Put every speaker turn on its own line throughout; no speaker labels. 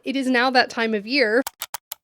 It is now that time of year.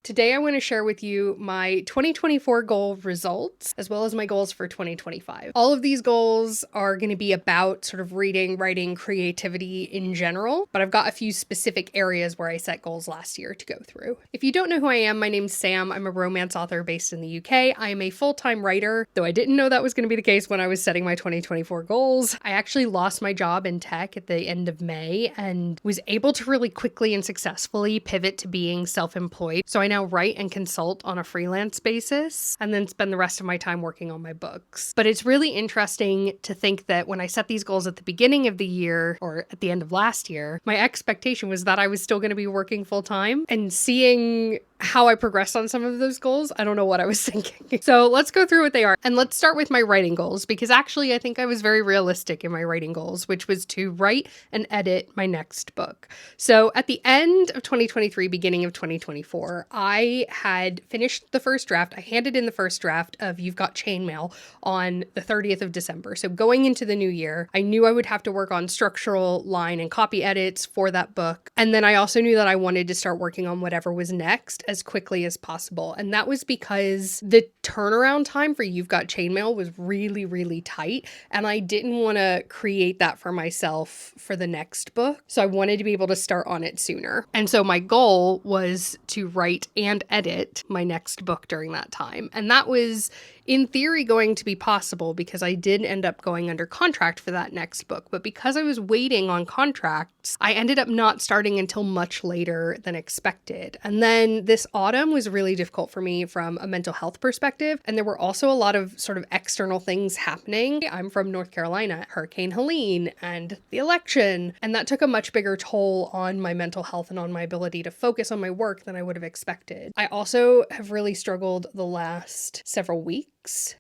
Today I want to share with you my 2024 goal results, as well as my goals for 2025. All of these goals are going to be about sort of reading, writing, creativity in general, but I've got a few specific areas where I set goals last year to go through. If you don't know who I am, my name's Sam. I'm a romance author based in the UK. I am a full-time writer, though I didn't know that was going to be the case when I was setting my 2024 goals. I actually lost my job in tech at the end of May and was able to really quickly and successfully pivot to being self-employed. So I now write and consult on a freelance basis and then spend the rest of my time working on my books. But it's really interesting to think that when I set these goals at the beginning of the year or at the end of last year, my expectation was that I was still going to be working full time, and seeing how I progressed on some of those goals, I don't know what I was thinking. So let's go through what they are. And let's start with my writing goals, because actually I think I was very realistic in my writing goals, which was to write and edit my next book. So at the end of 2023, beginning of 2024, I had finished the first draft. I handed in the first draft of You've Got Chainmail on the 30th of December. So going into the new year, I knew I would have to work on structural, line, and copy edits for that book. And then I also knew that I wanted to start working on whatever was next as quickly as possible. And that was because the turnaround time for You've Got Chainmail was really, really tight. And I didn't want to create that for myself for the next book. So I wanted to be able to start on it sooner. And so my goal was to write and edit my next book during that time. And that was in theory going to be possible because I did end up going under contract for that next book. But because I was waiting on contracts, I ended up not starting until much later than expected. And then this autumn was really difficult for me from a mental health perspective. And there were also a lot of sort of external things happening. I'm from North Carolina, Hurricane Helene and the election. And that took a much bigger toll on my mental health and on my ability to focus on my work than I would have expected. I also have really struggled the last several weeks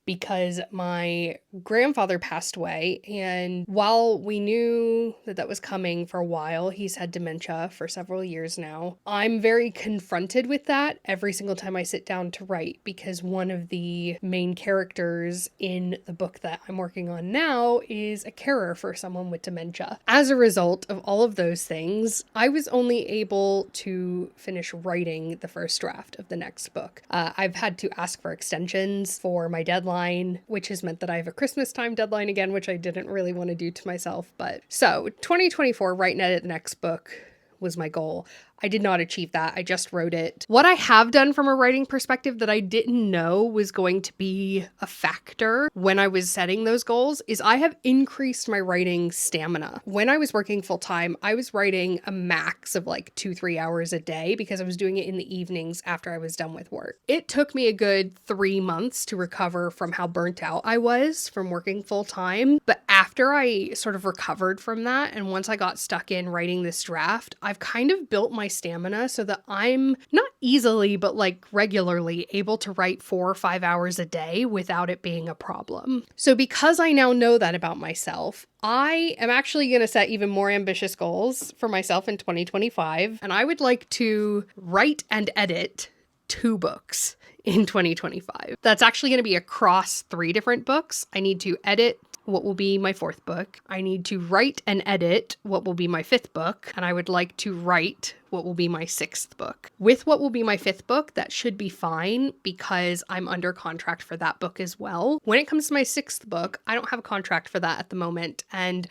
because my grandfather passed away. And while we knew that that was coming for a while, he's had dementia for several years now. I'm very confronted with that every single time I sit down to write, because one of the main characters in the book that I'm working on now is a carer for someone with dementia. As a result of all of those things, I was only able to finish writing the first draft of the next book. I've had to ask for extensions for my deadline, which has meant that I have a Christmas time deadline again, which I didn't really want to do to myself. But so 2024, write and edit the next book was my goal. I did not achieve that. I just wrote it. What I have done from a writing perspective that I didn't know was going to be a factor when I was setting those goals is I have increased my writing stamina. When I was working full time, I was writing a max of like 2-3 hours a day because I was doing it in the evenings after I was done with work. It took me a good 3 months to recover from how burnt out I was from working full time. But after I sort of recovered from that, and once I got stuck in writing this draft, I've kind of built my stamina so that I'm not easily, but like regularly able to write 4 or 5 hours a day without it being a problem. So because I now know that about myself, I am actually going to set even more ambitious goals for myself in 2025. And I would like to write and edit 2 books in 2025. That's actually going to be across 3 different books. I need to edit what will be my 4th book. I need to write and edit what will be my 5th book. And I would like to write what will be my 6th book. With what will be my 5th book, that should be fine because I'm under contract for that book as well. When it comes to my 6th book, I don't have a contract for that at the moment. And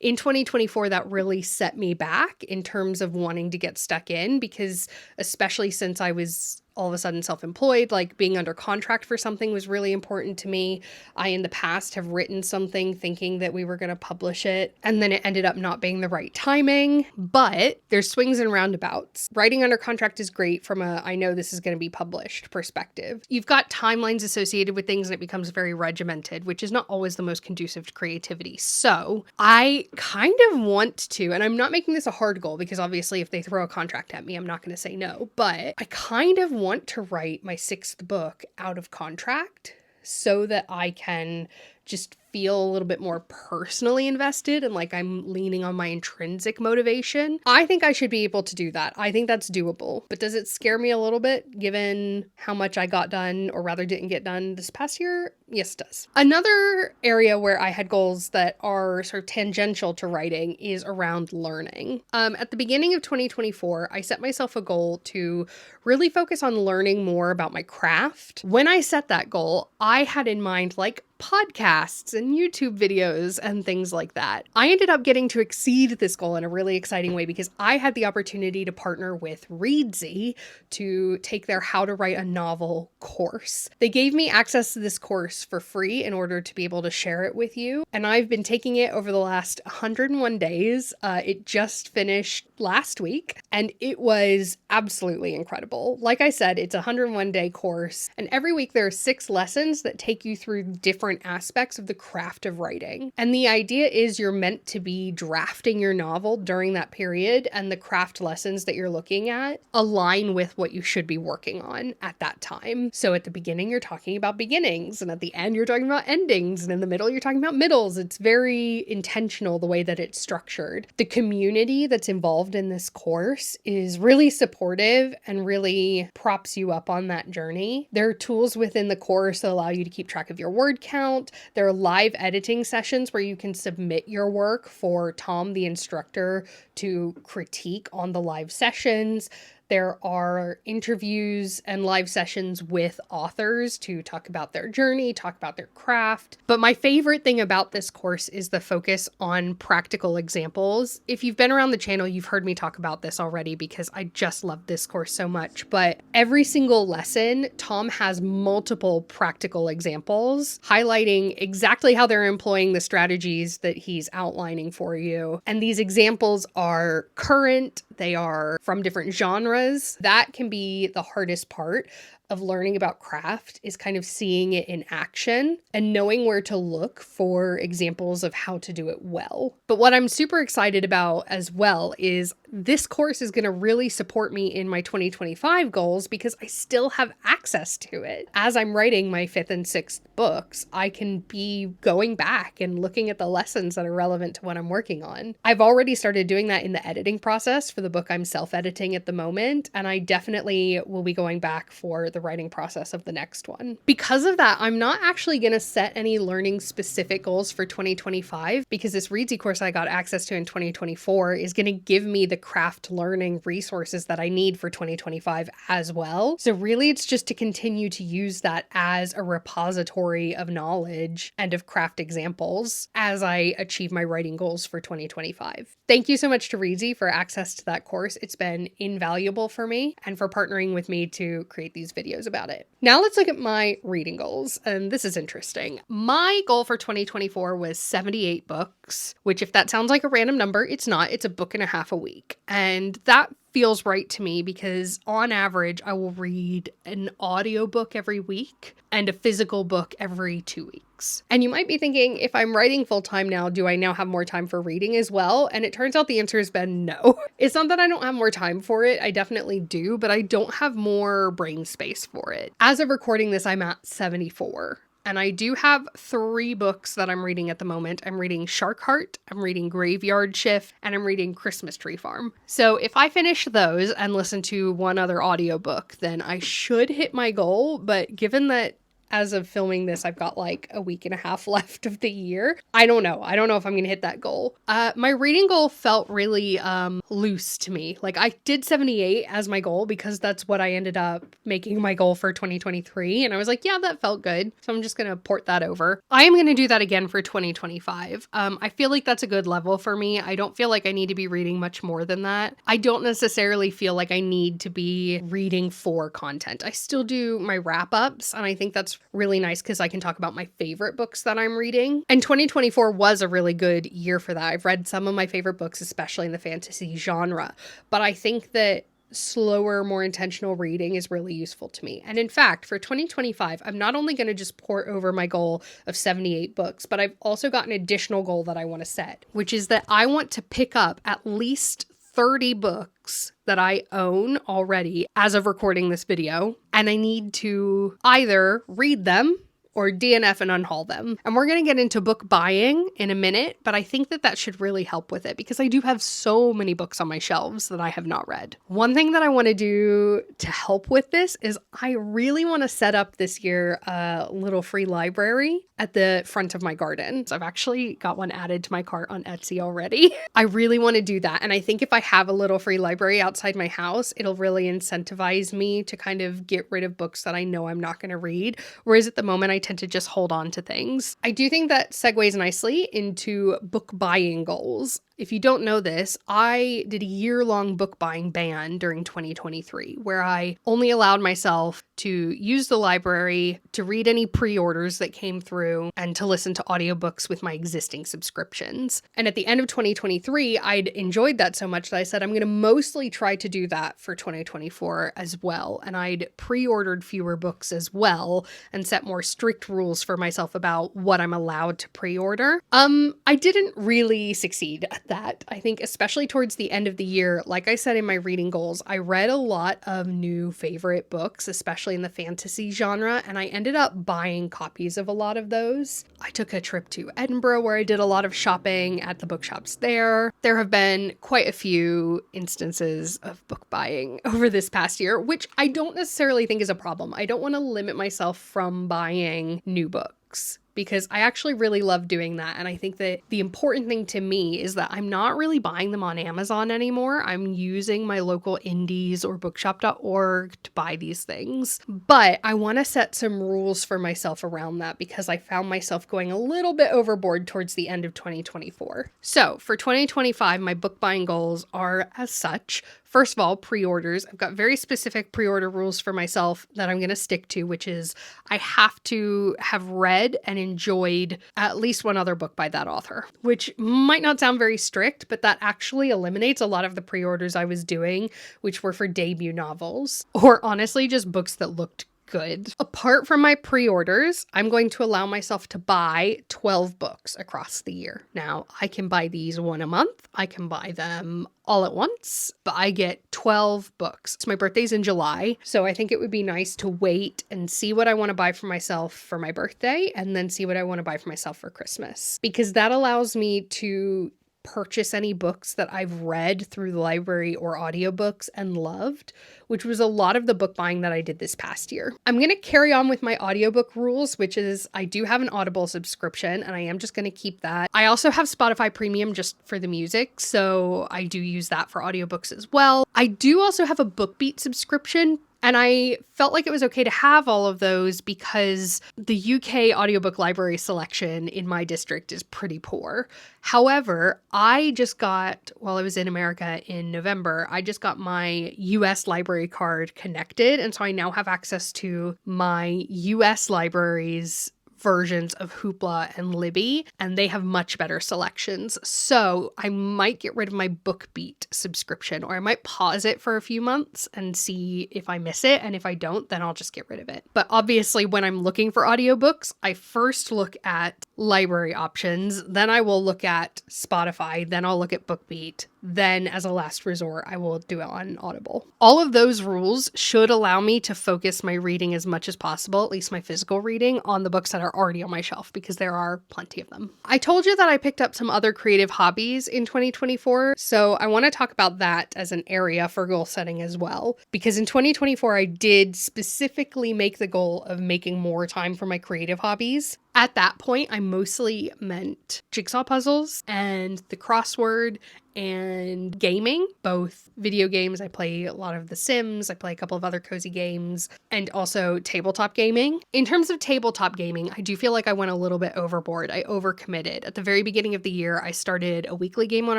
in 2024, that really set me back in terms of wanting to get stuck in, because especially since I was all of a sudden self-employed, like being under contract for something was really important to me. I, in the past, have written something thinking that we were going to publish it, and then it ended up not being the right timing. But there's swings and roundabouts. Writing under contract is great from a, I know this is going to be published perspective. You've got timelines associated with things and it becomes very regimented, which is not always the most conducive to creativity. So I kind of want to, and I'm not making this a hard goal because obviously if they throw a contract at me, I'm not going to say no, but I kind of want to write my 6th book out of contract so that I can just feel a little bit more personally invested and like I'm leaning on my intrinsic motivation, I think I should be able to do that. I think that's doable. But does it scare me a little bit given how much I got done, or rather didn't get done this past year? Yes, it does. Another area where I had goals that are sort of tangential to writing is around learning. At the beginning of 2024, I set myself a goal to really focus on learning more about my craft. When I set that goal, I had in mind like podcasts and YouTube videos and things like that. I ended up getting to exceed this goal in a really exciting way because I had the opportunity to partner with Readsy to take their How to Write a Novel course. They gave me access to this course for free in order to be able to share it with you, and I've been taking it over the last 101 days. It just finished last week, and it was absolutely incredible. Like I said, it's a 101-day course, and every week there are 6 lessons that take you through different aspects of the craft of writing. And the idea is you're meant to be drafting your novel during that period, and the craft lessons that you're looking at align with what you should be working on at that time. So at the beginning, you're talking about beginnings, and at the end, you're talking about endings, and in the middle, you're talking about middles. It's very intentional the way that it's structured. The community that's involved in this course is really supportive and really props you up on that journey. There are tools within the course that allow you to keep track of your word count. There are live editing sessions where you can submit your work for Tom, the instructor, to critique on the live sessions. There are interviews and live sessions with authors to talk about their journey, talk about their craft. But my favorite thing about this course is the focus on practical examples. If you've been around the channel, you've heard me talk about this already because I just love this course so much. But every single lesson, Tom has multiple practical examples highlighting exactly how they're employing the strategies that he's outlining for you. And these examples are current, they are from different genres. That can be the hardest part of learning about craft, is kind of seeing it in action and knowing where to look for examples of how to do it well. But what I'm super excited about as well is this course is going to really support me in my 2025 goals because I still have access to it. As I'm writing my 5th and 6th books, I can be going back and looking at the lessons that are relevant to what I'm working on. I've already started doing that in the editing process for the book I'm self-editing at the moment, and I definitely will be going back for the writing process of the next one. Because of that, I'm not actually going to set any learning specific goals for 2025 because this Readsy course I got access to in 2024 is going to give me the craft learning resources that I need for 2025 as well. So really it's just to continue to use that as a repository of knowledge and of craft examples as I achieve my writing goals for 2025. Thank you so much to Readsy for access to that course. It's been invaluable for me and for partnering with me to create these videos about it. Now let's look at my reading goals, and this is interesting. My goal for 2024 was 78 books, which if that sounds like a random number, it's not. It's a book and a half a week. And that feels right to me because on average, I will read an audiobook every week and a physical book every 2 weeks. And you might be thinking, if I'm writing full-time now, do I now have more time for reading as well? And it turns out the answer has been no. It's not that I don't have more time for it. I definitely do, but I don't have more brain space for it. As of recording this, I'm at 74. And I do have 3 books that I'm reading at the moment. I'm reading Shark Heart, I'm reading Graveyard Shift, and I'm reading Christmas Tree Farm. So if I finish those and listen to one other audiobook, then I should hit my goal. But given that as of filming this, I've got like a week and a half left of the year, I don't know if I'm gonna hit that goal. My reading goal felt really loose to me. Like I did 78 as my goal because that's what I ended up making my goal for 2023. And I was like, yeah, that felt good. So I'm just gonna port that over. I am gonna do that again for 2025. I feel like that's a good level for me. I don't feel like I need to be reading much more than that. I don't necessarily feel like I need to be reading for content. I still do my wrap-ups, and I think that's really nice because I can talk about my favorite books that I'm reading. And 2024 was a really good year for that. I've read some of my favorite books, especially in the fantasy genre, but I think that slower, more intentional reading is really useful to me. And in fact, for 2025, I'm not only going to just port over my goal of 78 books, but I've also got an additional goal that I want to set, which is that I want to pick up at least 30 books that I own already as of recording this video, and I need to either read them or DNF and unhaul them. And we're going to get into book buying in a minute, but I think that that should really help with it because I do have so many books on my shelves that I have not read. One thing that I want to do to help with this is I really want to set up this year a little free library at the front of my garden. So I've actually got one added to my cart on Etsy already. I really want to do that. And I think if I have a little free library outside my house, it'll really incentivize me to kind of get rid of books that I know I'm not going to read. Whereas at the moment, I tend to just hold on to things. I do think that segues nicely into book buying goals. If you don't know this, I did a year-long book buying ban during 2023, where I only allowed myself to use the library, to read any pre-orders that came through, and to listen to audiobooks with my existing subscriptions. And at the end of 2023, I'd enjoyed that so much that I said I'm going to mostly try to do that for 2024 as well. And I'd pre-ordered fewer books as well and set more strict rules for myself about what I'm allowed to pre-order. I didn't really succeed at that. I think especially towards the end of the year, like I said in my reading goals, I read a lot of new favorite books, especially in the fantasy genre, and I ended up buying copies of a lot of those. I took a trip to Edinburgh where I did a lot of shopping at the bookshops there. There have been quite a few instances of book buying over this past year, which I don't necessarily think is a problem. I don't want to limit myself from buying new books, because I actually really love doing that. And I think that the important thing to me is that I'm not really buying them on Amazon anymore. I'm using my local indies or bookshop.org to buy these things. But I want to set some rules for myself around that because I found myself going a little bit overboard towards the end of 2024. So for 2025, my book buying goals are as such. First of all, pre-orders. I've got very specific pre-order rules for myself that I'm going to stick to, which is I have to have read and enjoyed at least one other book by that author, which might not sound very strict, but that actually eliminates a lot of the pre-orders I was doing, which were for debut novels, or honestly, just books that looked good. Apart from my pre-orders, I'm going to allow myself to buy 12 books across the year. Now, I can buy these one a month. I can buy them all at once, but I get 12 books. So my birthday's in July, so I think it would be nice to wait and see what I want to buy for myself for my birthday and then see what I want to buy for myself for Christmas, because that allows me to purchase any books that I've read through the library or audiobooks and loved, which was a lot of the book buying that I did this past year. I'm going to carry on with my audiobook rules, which is I do have an Audible subscription and I am just going to keep that. I also have Spotify Premium just for the music, so I do use that for audiobooks as well. I do also have a BookBeat subscription, and I felt like it was okay to have all of those because the UK audiobook library selection in my district is pretty poor. However, I just got, while I was in America in November, I just got my US library card connected. And so I now have access to my US libraries versions of Hoopla and Libby, and they have much better selections. So I might get rid of my BookBeat subscription, or I might pause it for a few months and see if I miss it. And if I don't, then I'll just get rid of it. But obviously, when I'm looking for audiobooks, I first look at library options, then I will look at Spotify, then I'll look at BookBeat. Then as a last resort, I will do it on Audible. All of those rules should allow me to focus my reading as much as possible, at least my physical reading, on the books that are already on my shelf, because there are plenty of them. I told you that I picked up some other creative hobbies in 2024, so I want to talk about that as an area for goal setting as well, because in 2024, I did specifically make the goal of making more time for my creative hobbies. At that point, I mostly meant jigsaw puzzles and the crossword and gaming, both video games. I play a lot of The Sims. I play a couple of other cozy games, and also tabletop gaming. In terms of tabletop gaming, I do feel like I went a little bit overboard. I overcommitted. At the very beginning of the year, I started a weekly game on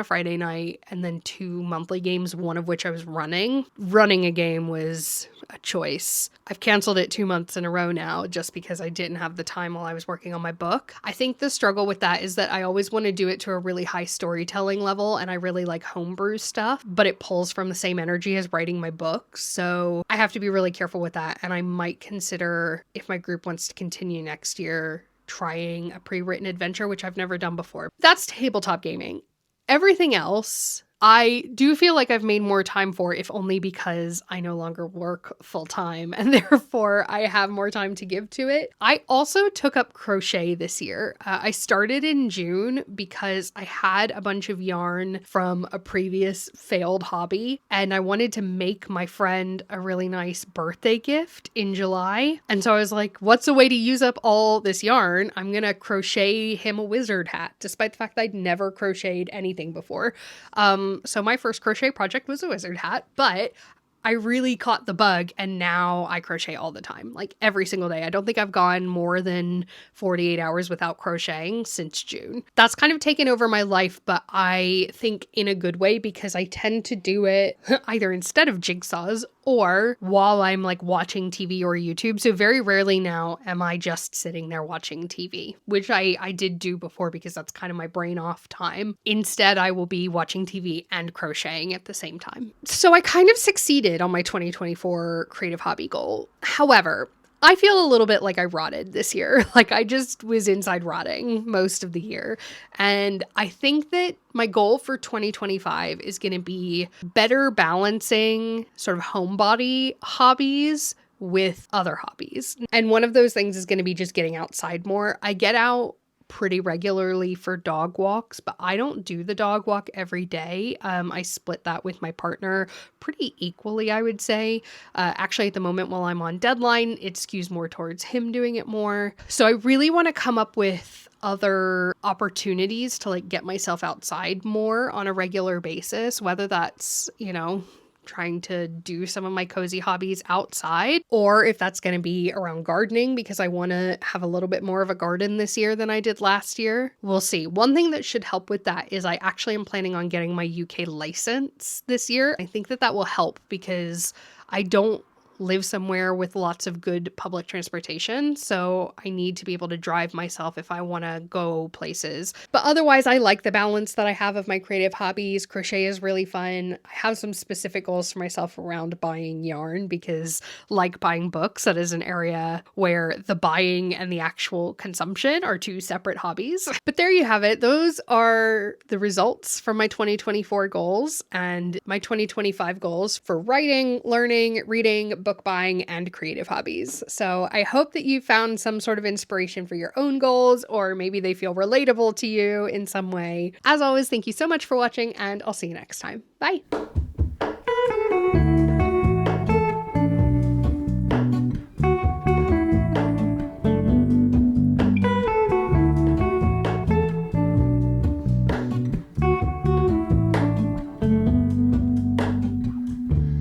a Friday night and then 2 monthly games, one of which I was running. Running a game was a choice. I've canceled it 2 months in a row now just because I didn't have the time while I was working on my book. I think the struggle with that is that I always want to do it to a really high storytelling level, and I really like homebrew stuff, but it pulls from the same energy as writing my book. So I have to be really careful with that. And I might consider, if my group wants to continue next year, trying a pre-written adventure, which I've never done before. That's tabletop gaming. Everything else I do feel like I've made more time for, if only because I no longer work full time and therefore I have more time to give to it. I also took up crochet this year. I started in June because I had a bunch of yarn from a previous failed hobby and I wanted to make my friend a really nice birthday gift in July. And so I was like, what's a way to use up all this yarn? I'm gonna crochet him a wizard hat, despite the fact that I'd never crocheted anything before. So my first crochet project was a wizard hat, but I really caught the bug and now I crochet all the time, like every single day. I don't think I've gone more than 48 hours without crocheting since June. That's kind of taken over my life, but I think in a good way because I tend to do it either instead of jigsaws or while I'm like watching TV or YouTube. So very rarely now am I just sitting there watching TV, which I did do before because that's kind of my brain off time. Instead, I will be watching TV and crocheting at the same time. So I kind of succeeded on my 2024 creative hobby goal. However, I feel a little bit like I rotted this year. Like I just was inside rotting most of the year. And I think that my goal for 2025 is going to be better balancing sort of homebody hobbies with other hobbies. And one of those things is going to be just getting outside more. I get out pretty regularly for dog walks, but I don't do the dog walk every day. I split that with my partner pretty equally, I would say. Actually, at the moment while I'm on deadline, it skews more towards him doing it more. So I really want to come up with other opportunities to like get myself outside more on a regular basis, whether that's, trying to do some of my cozy hobbies outside, or if that's going to be around gardening because I want to have a little bit more of a garden this year than I did last year. We'll see. One thing that should help with that is I actually am planning on getting my UK license this year. I think that will help because I don't live somewhere with lots of good public transportation, so I need to be able to drive myself if I want to go places. But otherwise, I like the balance that I have of my creative hobbies. Crochet is really fun. I have some specific goals for myself around buying yarn because, like buying books, that is an area where the buying and the actual consumption are two separate hobbies. But there you have it. Those are the results from my 2024 goals and my 2025 goals for writing, learning, reading, book buying, and creative hobbies. So I hope that you found some sort of inspiration for your own goals, or maybe they feel relatable to you in some way. As always, thank you so much for watching, and I'll see you next time. Bye!